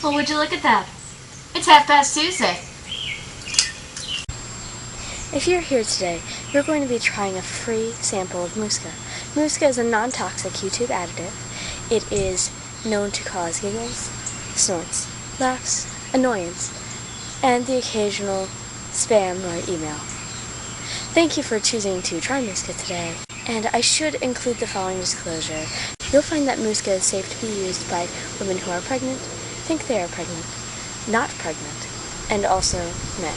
Well, would you look at that? It's 2:30. If you're here today, you're going to be trying a free sample of Muska. Muska is a non-toxic YouTube additive. It is known to cause giggles, snorts, laughs, annoyance, and the occasional spam or email. Thank you for choosing to try Muska today. And I should include the following disclosure. You'll find that Muska is safe to be used by women who are pregnant, think they are pregnant, not pregnant, and also men.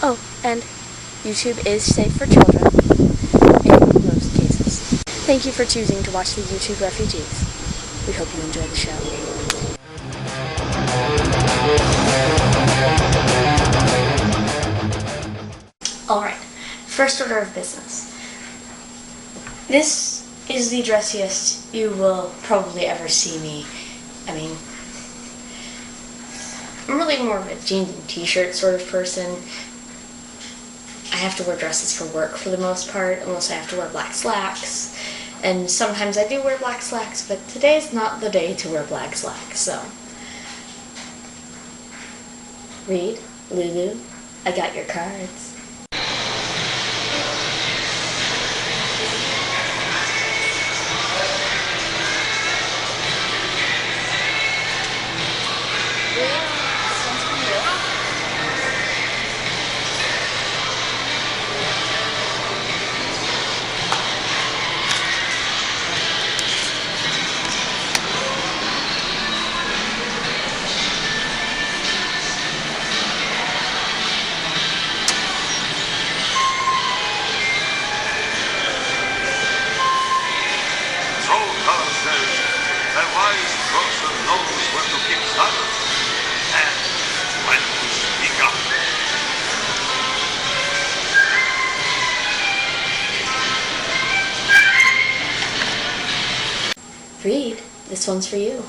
Oh, and YouTube is safe for children in most cases. Thank you for choosing to watch the YouTube Refugees. We hope you enjoy the show. Alright, first order of business. This is the dressiest you will probably ever see me. I mean, I'm really more of a jeans and t-shirt sort of person. I have to wear dresses for work for the most part, unless I have to wear black slacks. And sometimes I do wear black slacks, but today's not the day to wear black slacks, so. Reed, Lulu, I got your cards. Reed, this one's for you.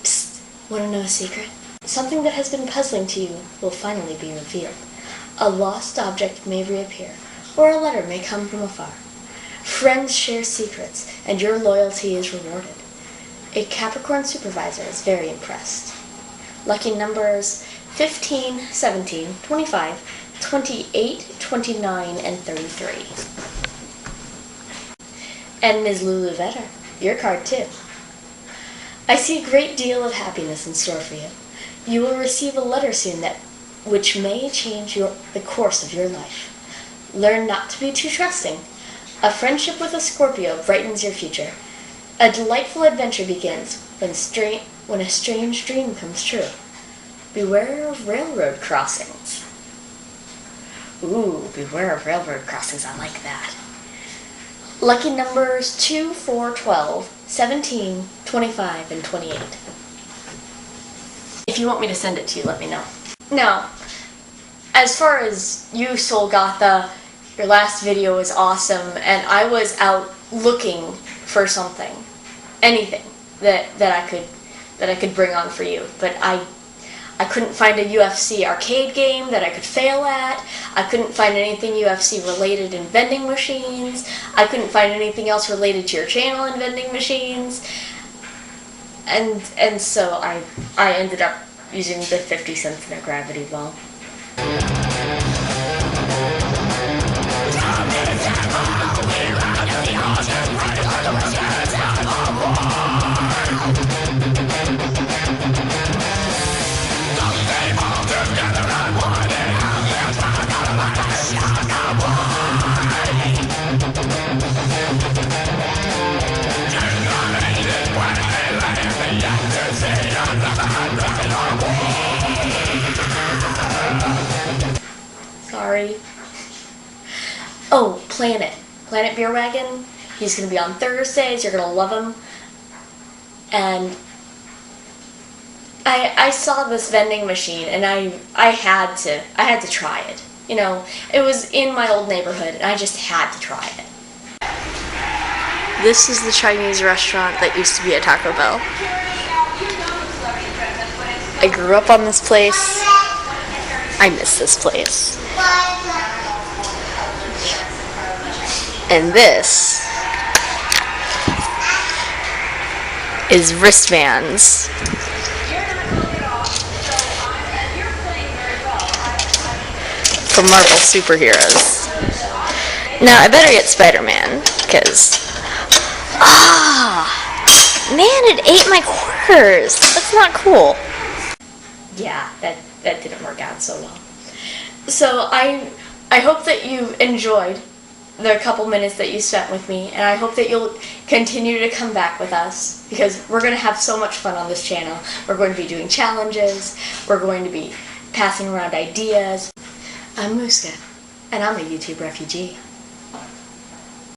Psst, want to know a secret? Something that has been puzzling to you will finally be revealed. A lost object may reappear, or a letter may come from afar. Friends share secrets, and your loyalty is rewarded. A Capricorn supervisor is very impressed. Lucky numbers 15, 17, 25, 28, 29, and 33. And Ms. Lulu Vetter, your card too. I see a great deal of happiness in store for you. You will receive a letter soon which may change the course of your life. Learn not to be too trusting. A friendship with a Scorpio brightens your future. A delightful adventure begins when a strange dream comes true. Beware of railroad crossings. Ooh, beware of railroad crossings, I like that. Lucky numbers 2, 4, 12, 17, 25, and 28. If you want me to send it to you, let me know. Now, as far as you, Solgatha, your last video was awesome, and I was out looking for something, anything that I could bring on for you, but I couldn't find a UFC arcade game that I could fail at. I couldn't find anything UFC related in vending machines. I couldn't find anything else related to your channel in vending machines. And so I ended up using the 50 cents in a gravity ball. Sorry. Oh, Planet Bierwagen. He's going to be on Thursdays. You're going to love him. And I saw this vending machine, and I had to try it. You know, it was in my old neighborhood, and I just had to try it. This is the Chinese restaurant that used to be a Taco Bell. I grew up on this place. I miss this place. And this is wristbands. some Marvel superheroes. Now, I better get Spider-Man, because... Man, it ate my quarters! That's not cool. Yeah, that didn't work out so well. So, I hope that you enjoyed the couple minutes that you spent with me, and I hope that you'll continue to come back with us, because we're going to have so much fun on this channel. We're going to be doing challenges, we're going to be passing around ideas. I'm Muska, and I'm a YouTube refugee.